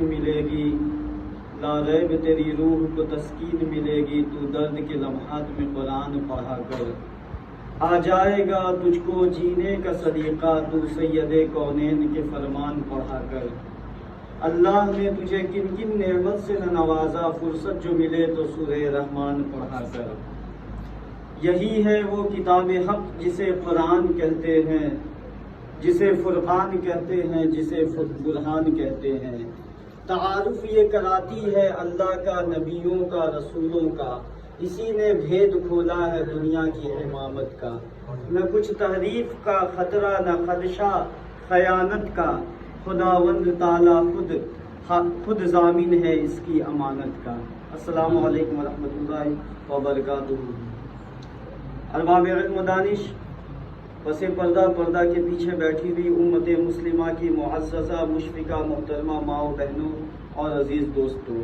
ملے گی، لا ریب تیری روح کو تسکین ملے گی، تو درد کے لمحات میں قرآن پڑھا کر، آ جائے گا تجھ کو جینے کا سلیقہ، تو سید کونین کے فرمان پڑھا کر۔ اللہ نے تجھے کن کن نعمت سے نہ نوازا، فرصت جو ملے تو سورہ رحمان پڑھا کر۔ یہی ہے وہ کتاب حق جسے قرآن کہتے ہیں، جسے فرقان کہتے ہیں، جسے برہان کہتے ہیں۔ تعارف یہ کراتی ہے اللہ کا، نبیوں کا، رسولوں کا، اسی نے بھید کھولا ہے دنیا کی امامت کا۔ نہ کچھ تحریف کا خطرہ، نہ خدشہ خیانت کا، خداوند تعالیٰ خود ضامن ہے اس کی امانت کا۔ السلام علیکم ورحمۃ اللہ وبرکاتہ۔ ارباب علم و دانش، پس پردہ کے پیچھے بیٹھی ہوئی امت مسلمہ کی معززہ مشفقہ محترمہ ماؤں بہنوں اور عزیز دوستوں،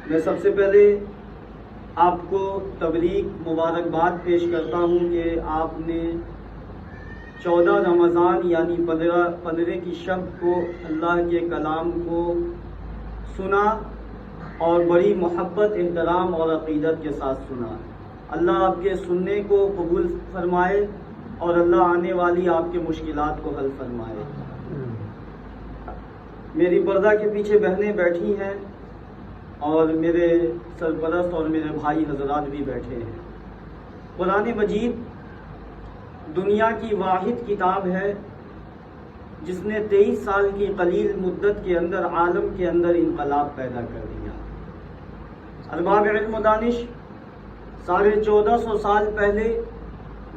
میں سب سے پہلے آپ کو تبریک مبارکباد پیش کرتا ہوں کہ آپ نے 14 رمضان یعنی 15 کی شب کو اللہ کے کلام کو سنا اور بڑی محبت، احترام اور عقیدت کے ساتھ سنا۔ اللہ آپ کے سننے کو قبول فرمائے اور اللہ آنے والی آپ کے مشکلات کو حل فرمائے۔ میری پردہ کے پیچھے بہنیں بیٹھی ہیں اور میرے سرپرست اور میرے بھائی حضرات بھی بیٹھے ہیں۔ قرآن مجید دنیا کی واحد کتاب ہے جس نے 23 سال کی قلیل مدت کے اندر عالم کے اندر انقلاب پیدا کر دیا۔ ارباب علم و دانش، 1450 سال پہلے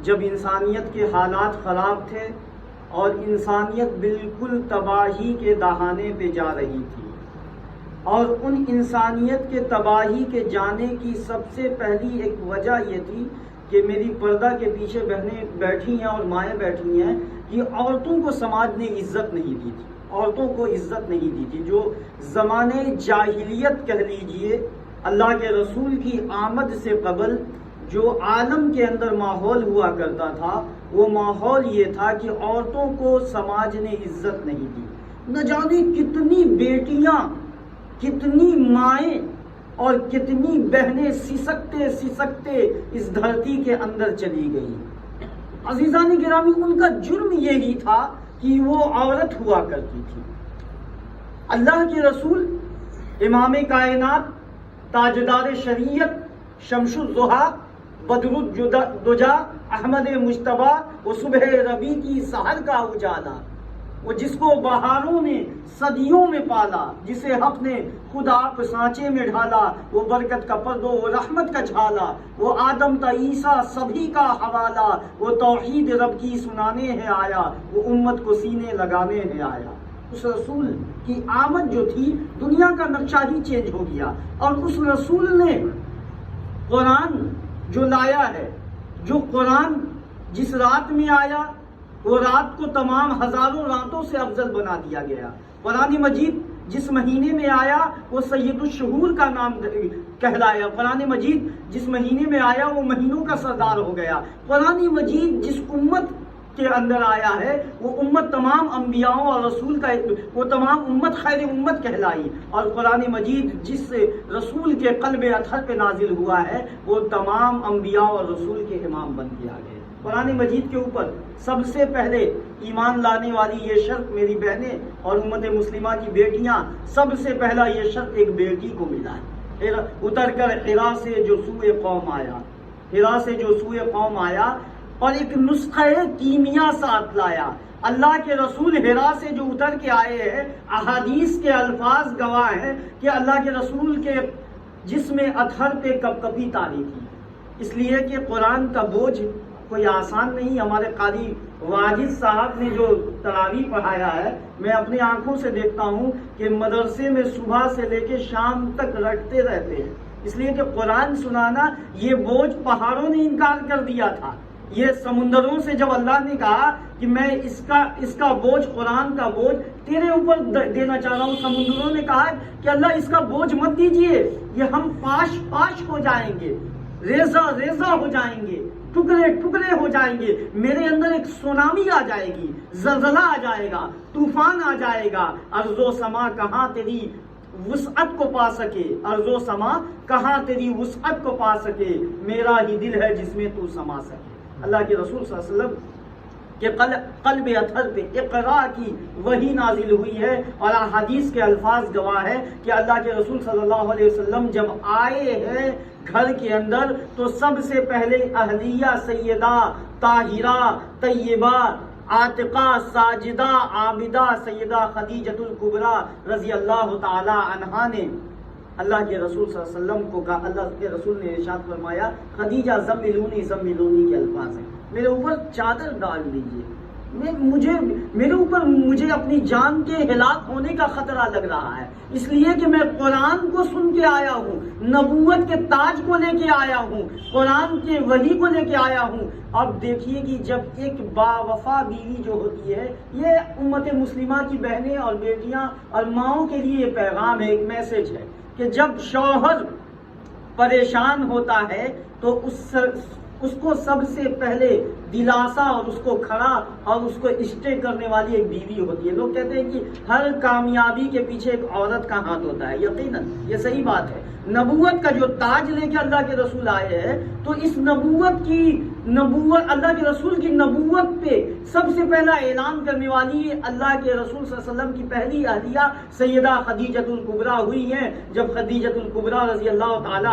جب انسانیت کے حالات خراب تھے اور انسانیت بالکل تباہی کے دہانے پہ جا رہی تھی، اور ان انسانیت کے تباہی کے جانے کی سب سے پہلی ایک وجہ یہ تھی کہ میری پردہ کے پیچھے بہنیں بیٹھی ہیں اور مائیں بیٹھی ہیں کہ عورتوں کو سماج نے عزت نہیں دی تھی، عورتوں کو عزت نہیں دی تھی۔ جو زمانے جاہلیت کہہ لیجئے، اللہ کے رسول کی آمد سے قبل جو عالم کے اندر ماحول ہوا کرتا تھا، وہ ماحول یہ تھا کہ عورتوں کو سماج نے عزت نہیں دی۔ نہ جانے کتنی بیٹیاں، کتنی مائیں اور کتنی بہنیں سسکتے سسکتے اس دھرتی کے اندر چلی گئی۔ عزیزان گرامی، ان کا جرم یہی تھا کہ وہ عورت ہوا کرتی تھی۔ اللہ کے رسول امام کائنات، تاجدار شریعت، شمس الضحیٰ، بدر الدجا، احمد مجتبیٰ، وہ صبح ربیع کی سحر کا اجالا، وہ جس کو بہاروں نے صدیوں میں پالا، جسے حق نے خود آپ سانچے میں ڈھالا، وہ برکت کا پردو، وہ رحمت کا جھالا، وہ آدم تا عیسیٰ سبھی کا حوالہ، وہ توحید رب کی سنانے ہے آیا، وہ امت کو سینے لگانے ہے آیا۔ اس رسول کی آمد جو تھی، دنیا کا نقشہ ہی چینج ہو گیا۔ اور اس رسول نے قرآن جو لایا ہے، جو قرآن جس رات میں آیا، وہ رات کو تمام ہزاروں راتوں سے افضل بنا دیا گیا۔ قرآن مجید جس مہینے میں آیا، وہ سید الشہور کا نام کہلایا۔ قرآن مجید جس مہینے میں آیا، وہ مہینوں کا سردار ہو گیا۔ قرآن مجید جس امت کے اندر آیا ہے، وہ امت تمام انبیاءوں اور رسول کا، وہ تمام امت خیر امت کہلائی۔ اور قرآن مجید جس رسول کے قلب اطہر پہ نازل ہوا ہے، وہ تمام انبیاء اور رسول کے امام بن کے آ گئے۔ قرآن مجید کے اوپر سب سے پہلے ایمان لانے والی یہ شرط میری بہنیں اور امت مسلمہ کی بیٹیاں، سب سے پہلا یہ شرط ایک بیٹی کو ملا ہے۔ اتر کر حرا سے جو سوئے قوم آیا، حرا سے جو سوئے قوم آیا، اور ایک نسخہ کیمیا ساتھ لایا۔ اللہ کے رسول حرا سے جو اتر کے آئے ہیں، احادیث کے الفاظ گواہ ہیں کہ اللہ کے رسول کے جسم اطہر پہ کپکپی تاری تھی، اس لیے کہ قرآن کا بوجھ کوئی آسان نہیں۔ ہمارے قاری واجد صاحب نے جو تراویح پڑھایا ہے، میں اپنی آنکھوں سے دیکھتا ہوں کہ مدرسے میں صبح سے لے کے شام تک رٹتے رہتے ہیں، اس لیے کہ قرآن سنانا یہ بوجھ پہاڑوں نے انکار کر دیا تھا۔ یہ سمندروں سے جب اللہ نے کہا کہ میں اس کا بوجھ، قرآن کا بوجھ تیرے اوپر دینا چاہ رہا ہوں، سمندروں نے کہا کہ اللہ اس کا بوجھ مت دیجئے، یہ ہم پاش پاش ہو جائیں گے، ریزہ ریزہ ہو جائیں گے، ٹکڑے ٹکڑے ہو جائیں گے، میرے اندر ایک سونامی آ جائے گی، زلزلہ آ جائے گا، طوفان آ جائے گا، ارض و سما کہاں تیری وسعت کو پا سکے، ارض و سما کہاں تیری وسعت کو پا سکے، میرا ہی دل ہے جس میں تو سما سکے۔ اللہ کے رسول صلی اللہ علیہ وسلم کہ قلب اطہر پہ اقرا کی وہی نازل ہوئی ہے، اور حدیث کے الفاظ گواہ ہے کہ اللہ کے رسول صلی اللہ علیہ وسلم جب آئے ہیں گھر کے اندر تو سب سے پہلے اہلیہ سیدہ طاہرہ طیبہ عاتقہ ساجدہ عابدہ سیدہ خدیجۃ الکبریٰ رضی اللہ تعالی عنہا نے اللہ کے رسول صلی اللہ علیہ وسلم کو کہا، اللہ کے رسول نے ارشاد فرمایا خدیجہ زملونی زملونی کے الفاظ ہیں، میرے اوپر چادر ڈال دیجیے، مجھے اپنی جان کے ہلاک ہونے کا خطرہ لگ رہا ہے، اس لیے کہ میں قرآن کو سن کے آیا ہوں، نبوت کے تاج کو لے کے آیا ہوں، قرآن کے وحی کو لے کے آیا ہوں۔ اب دیکھیے کہ جب ایک با وفا بیوی جو ہوتی ہے، یہ امت مسلمہ کی بہنیں اور بیٹیاں اور ماؤں کے لیے یہ پیغام ہے، ایک میسج ہے کہ جب شوہر پریشان ہوتا ہے تو اس کو سب سے پہلے دلاسا اور اس کو کھڑا اور اس کو اسٹے کرنے والی ایک بیوی ہوتی ہے۔ لوگ کہتے ہیں کہ ہر کامیابی کے پیچھے ایک عورت کا ہاتھ ہوتا ہے، یقیناً یہ صحیح بات ہے۔ نبوت کا جو تاج لے کے اللہ کے رسول آئے ہیں تو اس نبوت اللہ کے رسول کی نبوت پہ سب سے پہلا اعلان کرنے والی اللہ کے رسول صلی اللہ علیہ وسلم کی پہلی اہلیہ سیدہ خدیجۃ الکبریٰ ہوئی ہیں۔ جب خدیجۃ الکبریٰ رضی اللہ تعالی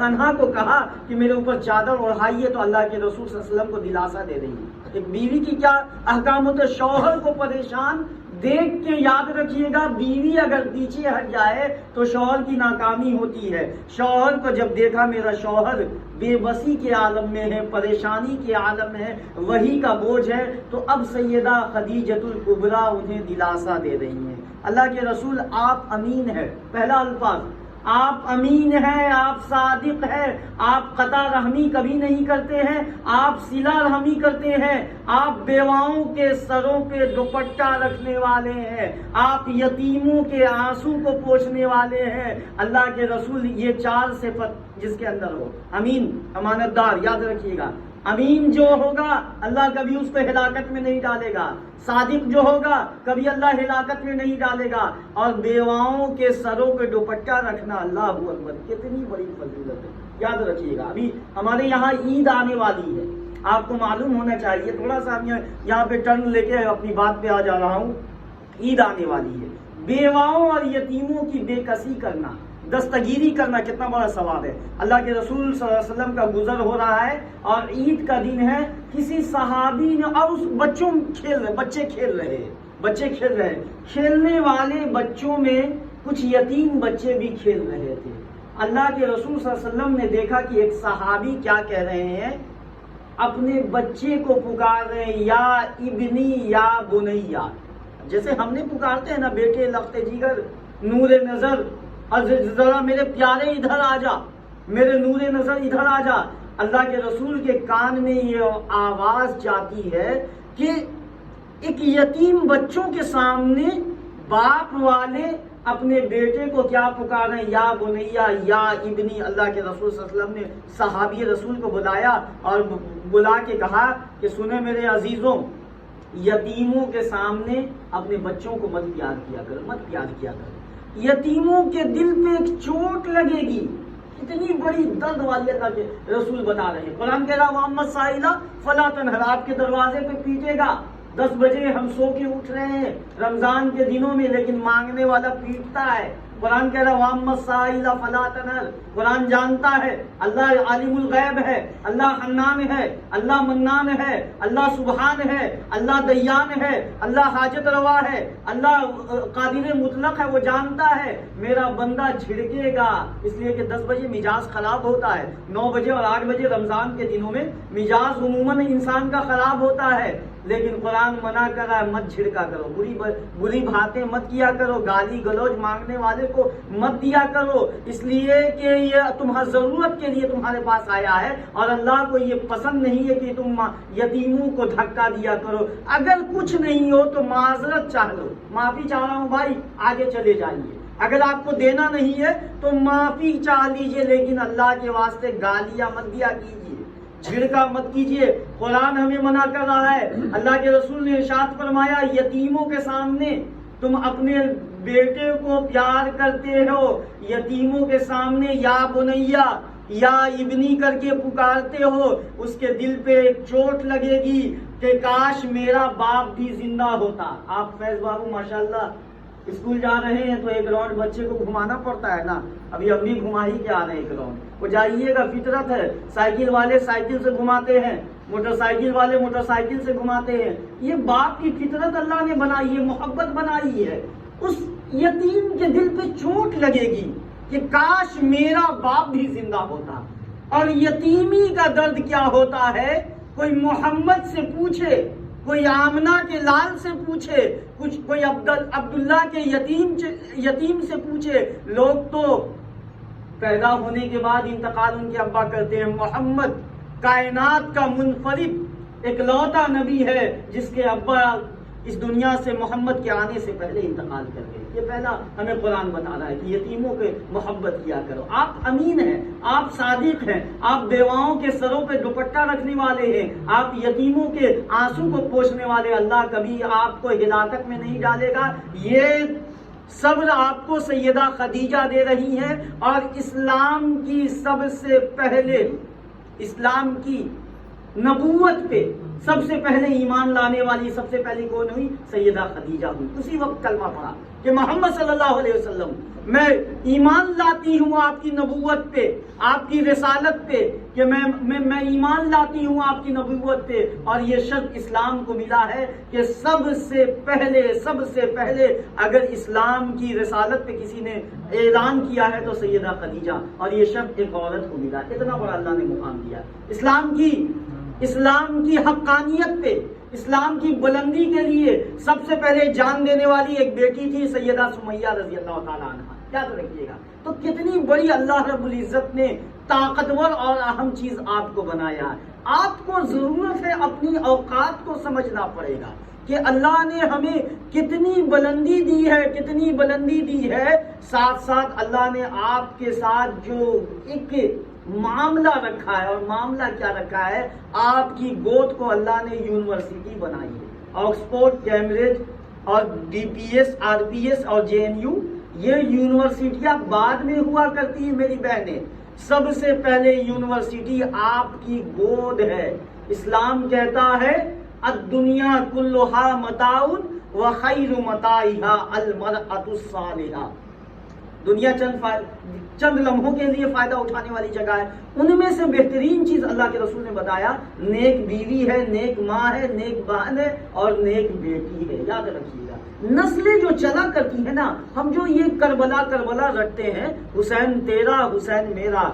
عنہا کو کہا کہ میرے اوپر چادر اڑھائیے تو اللہ کے رسول صلی اللہ علیہ وسلم کو دلاسا دے رہی ہے۔ ایک بیوی کی کیا احکام ہوتے ہیں، شوہر کو پریشان دیکھ کے یاد رکھیے گا، بیوی اگر پیچھے ہٹ جائے تو شوہر کی ناکامی ہوتی ہے۔ شوہر کو جب دیکھا میرا شوہر بے بسی کے عالم میں ہے، پریشانی کے عالم ہے، وحی کا بوجھ ہے، تو اب سیدہ خدیجۃ الکبریٰ انہیں دلاسا دے رہی ہیں۔ اللہ کے رسول آپ امین ہے، پہلا الفاظ، آپ امین ہیں، آپ صادق ہیں، آپ قطع رحمی کبھی نہیں کرتے ہیں، آپ صلہ رحمی کرتے ہیں، آپ بیواؤں کے سروں پہ دوپٹہ رکھنے والے ہیں، آپ یتیموں کے آنسو کو پوچھنے والے ہیں۔ اللہ کے رسول یہ چار صفت جس کے اندر ہو، امین امانت دار، یاد رکھیے گا، امین جو ہوگا اللہ کبھی اس کو ہلاکت میں نہیں ڈالے گا، صادق جو ہوگا کبھی اللہ ہلاکت میں نہیں ڈالے گا، اور بیواؤں کے سروں پہ دوپٹہ رکھنا، اللہ اکبر، کتنی بڑی فضیلت ہے، یاد رکھیے گا۔ ابھی ہمارے یہاں عید آنے والی ہے، آپ کو معلوم ہونا چاہیے، تھوڑا سا یہاں پہ ٹرن لے کے اپنی بات پہ آ جا رہا ہوں، عید آنے والی ہے، بیواؤں اور یتیموں کی بے کسی کرنا، دستگیری کرنا کتنا بڑا ثواب ہے۔ اللہ کے رسول صلی اللہ علیہ وسلم کا گزر ہو رہا ہے اور عید کا دن ہے، کسی صحابی نے، اور اس بچے کھیل رہے ہیں، کھیلنے والے بچوں میں کچھ یتیم بچے بھی کھیل رہے تھے۔ اللہ کے رسول صلی اللہ علیہ وسلم نے دیکھا کہ ایک صحابی کیا کہہ رہے ہیں، اپنے بچے کو پکار رہے ہیں، یا ابنی یا بنیا، جیسے ہم نے پکارتے ہیں نا، بیٹے لخت جگر نور نظر، ذرا میرے پیارے ادھر آ جا، میرے نور نظر ادھر آ جا۔ اللہ کے رسول کے کان میں یہ آواز جاتی ہے کہ ایک یتیم بچوں کے سامنے باپ والے اپنے بیٹے کو کیا پکار رہے ہیں، یا بنیا یا ابنی۔ اللہ کے رسول صلی اللہ علیہ وسلم نے صحابی رسول کو بلایا اور بلا کے کہا کہ سنیں میرے عزیزوں، یتیموں کے سامنے اپنے بچوں کو مت پیار کیا کرو، یتیموں کے دل پہ ایک چوٹ لگے گی، اتنی بڑی درد والی اللہ کے رسول بتا رہے ہیں۔ قرآن کہہ رہا وَأَمَّا السَّائِلَ فَلَا تَنْهَرْ، آپ کے دروازے پہ پیٹے گا، 10 بجے ہم سو کے اٹھ رہے ہیں رمضان کے دنوں میں، لیکن مانگنے والا پیٹتا ہے۔ قرآن کہہ رہا وَأَمَّا السَّائِلَ فَلَا تَنْهَرْ، قرآن جانتا ہے اللہ عالم الغیب ہے، اللہ حنان ہے، اللہ منان ہے، اللہ سبحان ہے، اللہ دیان ہے، اللہ حاجت روا ہے، اللہ قادر مطلق ہے، وہ جانتا ہے میرا بندہ جھڑکے گا، اس لیے کہ 10 بجے مزاج خراب ہوتا ہے، 9 بجے اور 8 بجے رمضان کے دنوں میں مزاج عموماً انسان کا خراب ہوتا ہے، لیکن قرآن منع کر رہا ہے مت جھڑکا کرو، بری باتیں مت کیا کرو، گالی گلوچ مانگنے والے کو مت دیا کرو، اس لیے کہ یہ تمہاری ضرورت کے لیے تمہارے پاس آیا ہے، اور اللہ کو یہ پسند نہیں ہے کہ تم یتیموں کو دھکا دیا کرو۔ اگر کچھ نہیں ہو تو معذرت چاہ لو، معافی چاہ رہا ہوں بھائی، آگے چلے جائیے، اگر آپ کو دینا نہیں ہے تو معافی چاہ لیجئے، لیکن اللہ کے واسطے گالیاں مت دیا کیجیے، جھڑکا مت کیجیے۔ قرآن ہمیں منع کر رہا ہے، اللہ کے رسول نے ارشاد فرمایا یتیموں کے سامنے تم اپنے بیٹے کو پیار کرتے ہو، یتیموں کے سامنے یا بنیا یا ابنی کر کے پکارتے ہو، اس کے دل پہ ایک چوٹ لگے گی کہ کاش میرا باپ بھی زندہ ہوتا۔ آپ فیض بابو ماشاءاللہ اسکول جا رہے ہیں تو ایک راؤنڈ بچے کو گھمانا پڑتا ہے نا، ابھی ہم بھی گھما ہی کے آ رہے ہیں ایک راؤنڈ، وہ جائیے گا، فطرت ہے۔ سائیکل والے سائیکل سے گھماتے ہیں، موٹر سائیکل والے موٹر سائیکل سے گھماتے ہیں، یہ باپ کی فطرت اللہ نے بنائی ہے، محبت بنائی ہے۔ اس یتیم کے دل پہ چوٹ لگے گی کہ کاش میرا باپ بھی زندہ ہوتا۔ اور یتیمی کا درد کیا ہوتا ہے، کوئی محمد سے پوچھے، کوئی آمنہ کے لال سے پوچھے، کوئی عبداللہ کے یتیم سے پوچھے، لوگ تو پیدا ہونے کے بعد انتقال ان کے ابا کرتے ہیں۔ محمد کائنات کا منفرد اکلوتا نبی ہے جس کے ابا اس دنیا سے محمد کے آنے سے پہلے انتقال کر گئے۔ یہ پہلا ہمیں قرآن بتا رہا ہے کہ یتیموں کے محبت کیا کرو۔ آپ امین ہیں، آپ صادق ہیں، آپ بیواؤں کے سروں پہ دوپٹہ رکھنے والے ہیں، آپ یتیموں کے آنسو کو پوچھنے والے۔ اللہ کبھی آپ کو ہلاکت میں نہیں ڈالے گا۔ یہ صبر آپ کو سیدہ خدیجہ دے رہی ہے، اور اسلام کی سب سے پہلے، اسلام کی نبوت پہ سب سے پہلے ایمان لانے والی سب سے پہلی کون ہوئی؟ سیدہ خدیجہ ہوئی۔ اسی وقت کلمہ پڑھا کہ محمد صلی اللہ علیہ وسلم میں ایمان لاتی ہوں آپ کی نبوت پہ، آپ کی رسالت پہ، کہ میں ایمان لاتی ہوں آپ کی نبوت پہ، اور یہ شرط اسلام کو ملا ہے کہ سب سے پہلے اگر اسلام کی رسالت پہ کسی نے اعلان کیا ہے تو سیدہ خدیجہ، اور یہ شرط ایک عورت کو ملا۔ اتنا بڑا اللہ نے مقام دیا اسلام کی حقانیت پہ، اسلام کی بلندی کے لیے سب سے پہلے جان دینے والی ایک بیٹی تھی سیدہ سمیہ رضی اللہ تعالیٰ عنہ۔ یاد رکھیے گا، تو کتنی بڑی اللہ رب العزت نے طاقتور اور اہم چیز آپ کو بنایا ہے۔ آپ کو ضرورت ہے اپنی اوقات کو سمجھنا پڑے گا کہ اللہ نے ہمیں کتنی بلندی دی ہے، ساتھ ساتھ اللہ نے آپ کے ساتھ جو ایک معاملہ رکھا ہے، اور معاملہ کیا رکھا ہے، آپ کی گود کو اللہ نے یونیورسٹی بنائی ہے۔ آکسفورڈ، کیمبرج اور D P S, R P S اور جے این یو، یہ یونیورسٹیاں بعد میں ہوا کرتی ہیں میری بہنیں، سب سے پہلے یونیورسٹی آپ کی گود ہے۔ اسلام کہتا ہے الدنیا کلھا متاع وخیر متاعها المرأة الصالحہ۔ دنیا چند لمحوں کے لیے فائدہ اٹھانے والی جگہ ہے، ان میں سے بہترین چیز اللہ کے رسول نے بتایا نیک بیوی ہے، نیک ماں ہے، نیک بہن ہے اور نیک بیٹی ہے۔ یاد رکھیے گا، نسلیں جو چلا کرتی ہیں نا، ہم جو یہ کربلا رکھتے ہیں، حسین تیرا حسین میرا،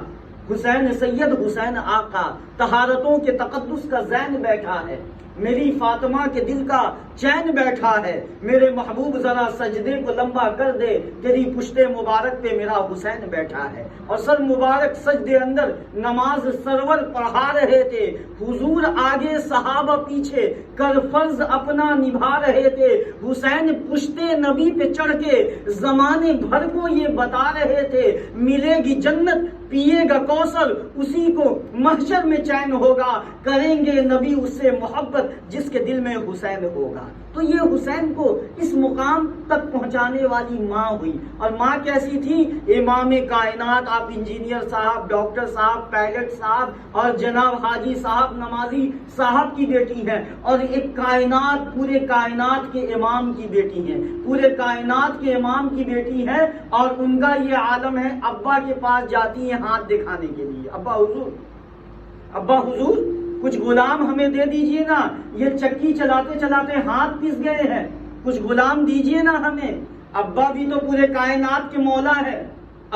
حسین سید حسین آقا، طہارتوں کے تقدس کا زین بیٹھا ہے، میری فاطمہ کے دل کا چین بیٹھا ہے، میرے محبوب ذرا سجدے کو لمبا کر دے، تیری پشت مبارک پہ میرا حسین بیٹھا ہے۔ اور سر مبارک سجدے اندر نماز سرور پڑھا رہے تھے، حضور آگے صحابہ پیچھے کر فرض اپنا نبھا رہے تھے، حسین پشت نبی پہ چڑھ کے زمانے بھر کو یہ بتا رہے تھے ملے گی جنت، پیے گا کوثر، اسی کو محشر میں چین ہوگا، کریں گے نبی اس سے محبت جس کے دل میں حسین ہوگا۔ تو یہ حسین کو اس مقام تک پہنچانے والی ماں ہوئی، اور ماں کیسی تھی؟ امام کائنات، آپ انجینئر صاحب، ڈاکٹر صاحب، پائلٹ صاحب اور جناب حاجی صاحب، نمازی صاحب کی بیٹی ہیں، اور ایک کائنات، پورے کائنات کے امام کی بیٹی ہیں، پورے کائنات کے امام کی بیٹی ہے، اور ان کا یہ عالم ہے، ابا کے پاس جاتی ہیں ہاتھ دکھانے کے لیے، ابا حضور کچھ غلام ہمیں دے دیجئے نا، یہ چکی چلاتے چلاتے ہاتھ پس گئے ہیں، کچھ غلام دیجئے نا ہمیں۔ ابا بھی تو پورے کائنات کے مولا ہے،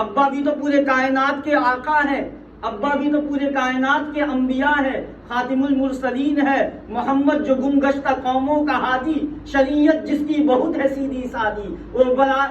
ابا بھی تو پورے کائنات کے آقا ہے، ابا بھی تو پورے کائنات کے انبیاء ہے، خاتم المرسلین ہے، محمد جو گم گشتہ قوموں کا ہادی، شریعت جس کی بہت ہے سیدھی سادی، وہ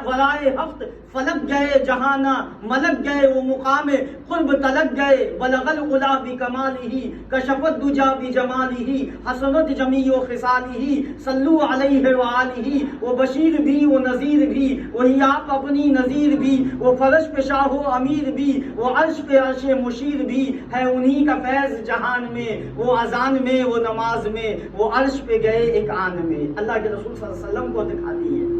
ورائے ہفت فلک گئے جہانا، ملک گئے وہ مقام قرب تلک گئے، بلغ العلا بکمالہ، کشف الدجا بجمالہ، حسنت جمیع خصالہ، صلو علیہ وآلہ، وہ بشیر بھی وہ نذیر بھی، وہی آپ اپنی نذیر بھی، وہ فرش پہ شاہ و امیر بھی، وہ عرش پہ عرش مشیر بھی ہے، انہی کا فیض جہان میں، وہ اذان میں، وہ نماز میں، وہ عرش پہ گئے ایک آن میں۔ اللہ کے رسول صلی اللہ علیہ وسلم کو دکھاتی ہے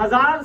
1000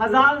1000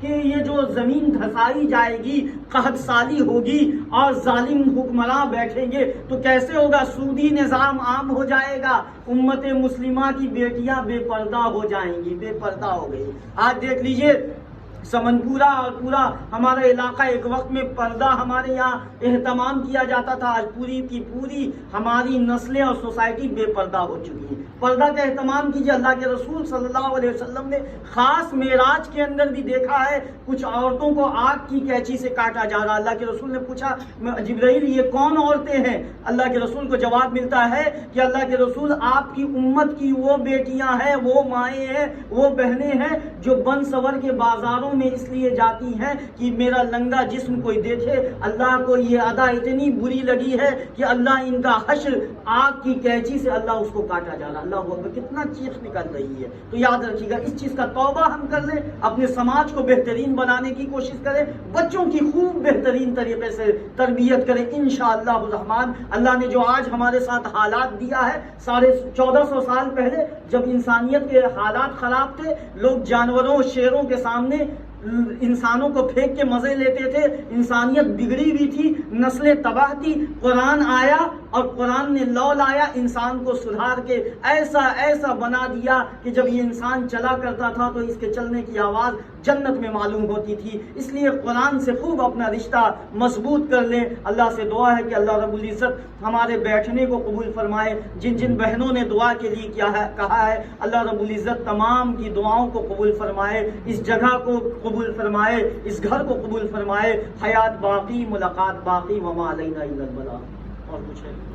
کہ یہ جو زمین دھسائی جائے گی، قحط سالی ہوگی اور ظالم حکمراں بیٹھیں گے تو کیسے ہوگا؟ سودی نظام عام ہو جائے گا، امت مسلمہ کی بیٹیاں بے پردہ ہو جائیں گی، بے پردہ ہو گئی۔ آج دیکھ لیجئے سمن پورا اور پورا ہمارا علاقہ، ایک وقت میں پردہ ہمارے یہاں اہتمام کیا جاتا تھا، آج پوری کی پوری ہماری نسلیں اور سوسائٹی بے پردہ ہو چکی ہیں۔ پردہ کا اہتمام کیجیے۔ اللہ کے رسول صلی اللہ علیہ وسلم نے خاص معراج کے اندر بھی دیکھا ہے کچھ عورتوں کو آگ کی قینچی سے کاٹا جا رہا۔ اللہ کے رسول نے پوچھا جبرائیل یہ کون عورتیں ہیں؟ اللہ کے رسول کو جواب ملتا ہے کہ اللہ کے رسول آپ کی امت کی وہ بیٹیاں ہیں، وہ مائیں ہیں، وہ بہنیں ہیں جو بن سور کے بازاروں میں اس لیے جاتی ہیں کہ میرا لنگا جسم کوئی دیکھے۔ اللہ کو یہ ادا اتنی بری لگی ہے کہ اللہ ان کا حشر آگ کی قینچی سے اللہ اس کو کاٹا جا رہا۔ اللہ اکبر، کتنا چیخ نکل رہی ہے۔ تو یاد رکھیے گا اس چیز کا توبہ ہم کر لیں، اپنے سماج کو بہترین بنانے کی کوشش کریں، بچوں کی خوب بہترین طریقے سے تربیت کریں انشاءاللہ الرحمن۔ اللہ نے جو آج ہمارے ساتھ حالات دیا ہے، 1450 سال پہلے جب انسانیت کے حالات خراب تھے، لوگ جانوروں شیروں کے سامنے انسانوں کو پھینک کے مزے لیتے تھے، انسانیت بگڑی ہوئی تھی، نسلیں تباہ تھی۔ قرآن آیا اور قرآن نے لو لایا، انسان کو سدھار کے ایسا بنا دیا کہ جب یہ انسان چلا کرتا تھا تو اس کے چلنے کی آواز جنت میں معلوم ہوتی تھی۔ اس لیے قرآن سے خوب اپنا رشتہ مضبوط کر لیں۔ اللہ سے دعا ہے کہ اللہ رب العزت ہمارے بیٹھنے کو قبول فرمائے۔ جن جن بہنوں نے دعا کے لیے کہا ہے، اللہ رب العزت تمام کی دعاؤں کو قبول فرمائے، اس جگہ کو قبول فرمائے، اس گھر کو قبول فرمائے۔ حیات باقی، ملاقات باقی، وما علینا الا البلاغ۔ اور کچھ ہے؟